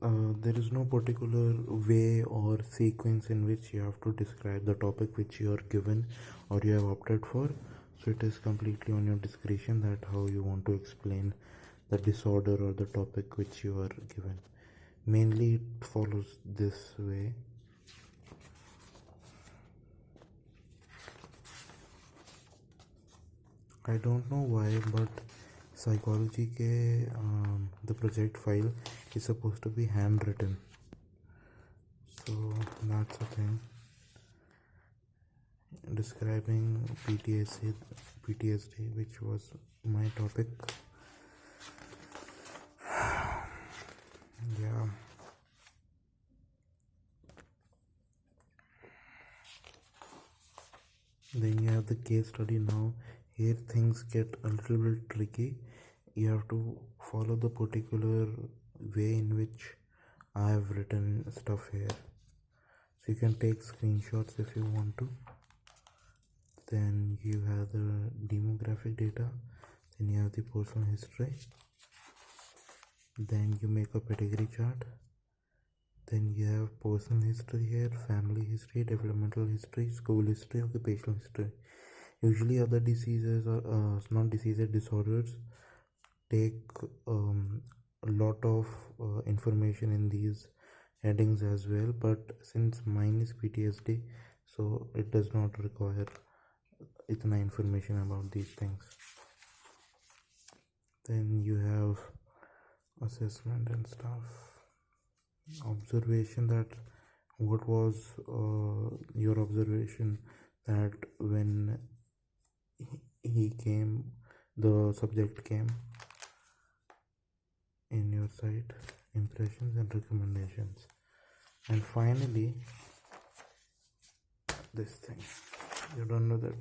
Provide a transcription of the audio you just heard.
there is no particular way or sequence in which you have to describe the topic which you are given or you have opted for. So it is completely on your discretion that how you want to explain the disorder or the topic which you are given. Mainly it follows this way. I don't know why, but psychology ke the project file is supposed to be handwritten. So that's the thing. Describing PTSD, which was my topic. Yeah. Then you have the case study. Now here things get a little bit tricky. You have to follow the particular way in which I have written stuff here. So you can take screenshots if you want to. Then you have the demographic data. Then you have the personal history. Then you make a pedigree chart. Then you have personal history here, family history, developmental history, school history, occupational history. Usually other diseases or not diseases, disorders take a lot of information in these headings as well, but since mine is PTSD, so it does not require itna information about these things. Then you have assessment and stuff. Observation, that what was your observation that when he came, the subject came in your site, impressions and recommendations. And finally this thing, you don't know that